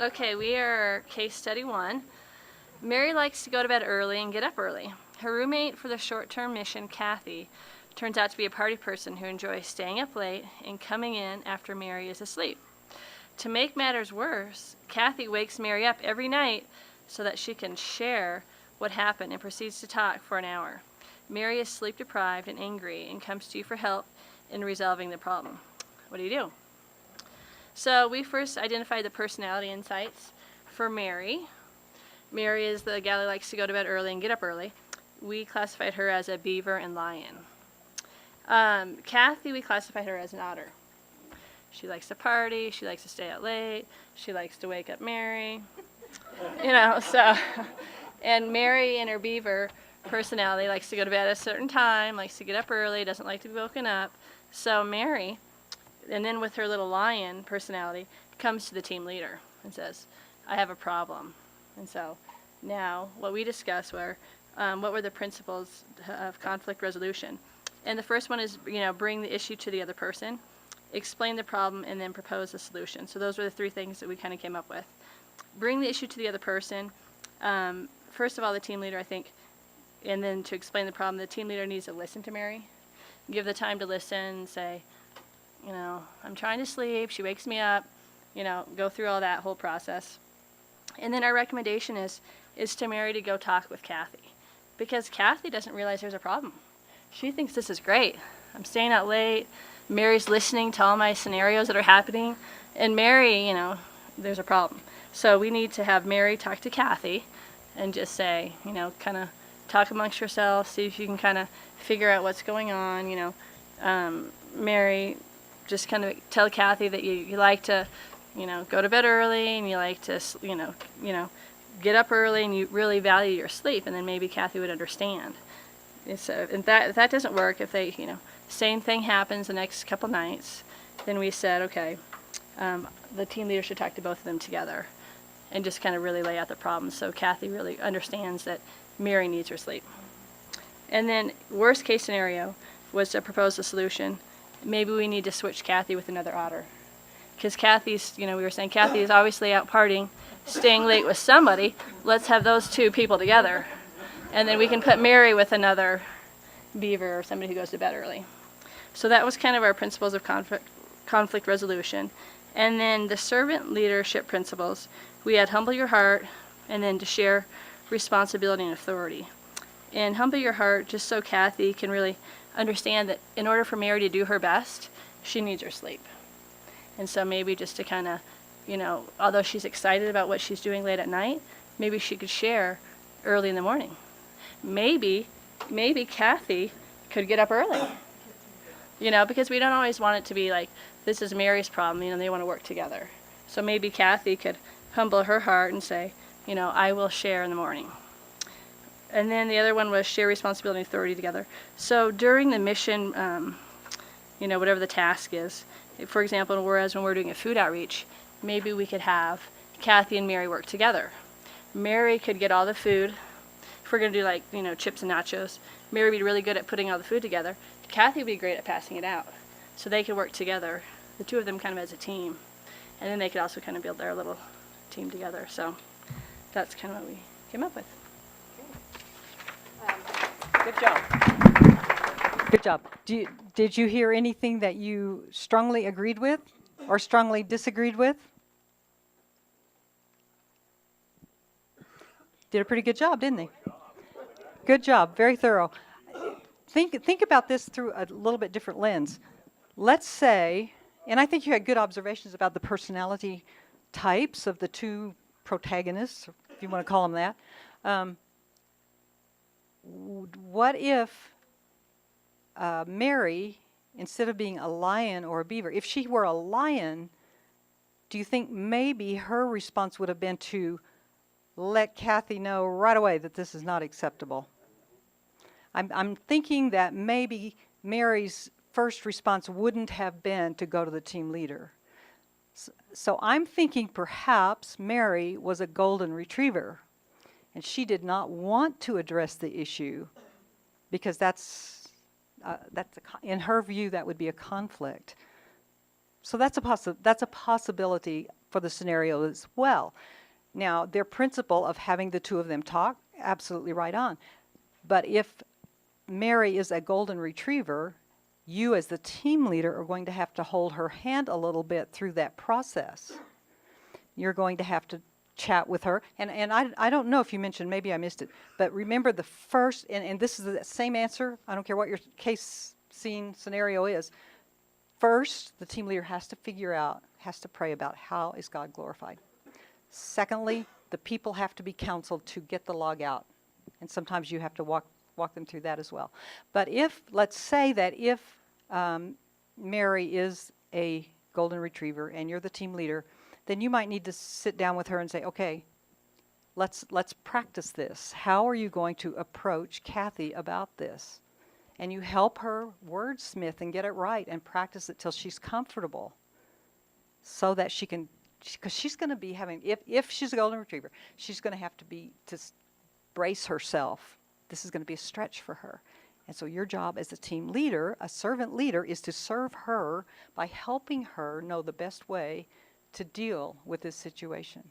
Okay, we are case study 1. Mary likes to go to bed early and get up early. Her roommate for the short-term mission, Kathy, turns out to be a party person who enjoys staying up late and coming in after Mary is asleep. To make matters worse, Kathy wakes Mary up every night so that she can share what happened and proceeds to talk for an hour. Mary is sleep deprived and angry and comes to you for help in resolving the problem. What do you do? So we first identified the personality insights for Mary. Mary is the gal who likes to go to bed early and get up early. We classified her as a beaver and lion. Kathy, we classified her as an otter. She likes to party, she likes to stay out late, she likes to wake up Mary, and Mary in her beaver personality likes to go to bed at a certain time, likes to get up early, doesn't like to be woken up. So Mary, and then with her little lion personality, comes to the team leader and says, I have a problem. And so now what we discussed were, what were the principles of conflict resolution? And the first one is, bring the issue to the other person, explain the problem, and then propose a solution. So those were the 3 things that we kind of came up with. Bring the issue to the other person. First of all, the team leader, I think, and then to explain the problem, the team leader needs to listen to Mary, give the time to listen, say, I'm trying to sleep, she wakes me up, go through all that whole process. And then our recommendation is to Mary to go talk with Kathy, because Kathy doesn't realize there's a problem. She thinks this is great. I'm staying out late, Mary's listening to all my scenarios that are happening, and Mary, there's a problem. So we need to have Mary talk to Kathy and just say, kind of talk amongst yourselves, see if you can kind of figure out what's going on, Mary, just kind of tell Kathy that you like to, go to bed early, and you like to, get up early, and you really value your sleep, and then maybe Kathy would understand. So if that doesn't work, if they, same thing happens the next couple nights, then we said, okay, the team leader should talk to both of them together and just kind of really lay out the problem so Kathy really understands that Mary needs her sleep. And then worst case scenario was to propose a solution. Maybe we need to switch Kathy with another otter. Because Kathy's, we were saying Kathy is obviously out partying, staying late with somebody. Let's have those 2 people together. And then we can put Mary with another beaver or somebody who goes to bed early. So that was kind of our principles of conflict resolution. And then the servant leadership principles, we had humble your heart, and then to share responsibility and authority. And humble your heart, just so Kathy can really understand that in order for Mary to do her best, she needs her sleep. And so maybe just to kind of, although she's excited about what she's doing late at night, maybe she could share early in the morning. Maybe Kathy could get up early, because we don't always want it to be like, this is Mary's problem, they want to work together. So maybe Kathy could humble her heart and say, I will share in the morning. And then the other one was share responsibility and authority together. So during the mission, whatever the task is, for example, whereas when we're doing a food outreach, maybe we could have Kathy and Mary work together. Mary could get all the food. If we're going to do chips and nachos, Mary would be really good at putting all the food together. Kathy would be great at passing it out. So they could work together, the 2 of them kind of as a team. And then they could also kind of build their little team together. So that's kind of what we came up with. Good job. Good job. Did you hear anything that you strongly agreed with or strongly disagreed with? Did a pretty good job, didn't they? Good job. Very thorough. Think about this through a little bit different lens. Let's say, and I think you had good observations about the personality types of the 2 protagonists, if you want to call them that. What if Mary, instead of being a lion or a beaver, if she were a lion, do you think maybe her response would have been to let Kathy know right away that this is not acceptable? I'm thinking that maybe Mary's first response wouldn't have been to go to the team leader. So I'm thinking perhaps Mary was a golden retriever, and she did not want to address the issue because in her view that would be a conflict. So that's a possibility for the scenario as well. Now, their principle of having the two of them talk, absolutely right on. But if Mary is a golden retriever, you as the team leader are going to have to hold her hand a little bit through that process. You're going to have to chat with her. And I don't know if you mentioned, maybe I missed it, but remember the first, and this is the same answer, I don't care what your case scene scenario is. First, the team leader has to figure out, has to pray about how is God glorified. Secondly, the people have to be counseled to get the log out. And sometimes you have to walk them through that as well. But if, let's say that if Mary is a golden retriever and you're the team leader, then you might need to sit down with her and say, okay, let's practice this. How are you going to approach Kathy about this? And you help her wordsmith and get it right and practice it till she's comfortable so that she can, because she's going to be having, if she's a golden retriever, she's going to have to brace herself. This is going to be a stretch for her. And so your job as a team leader, a servant leader, is to serve her by helping her know the best way to deal with this situation.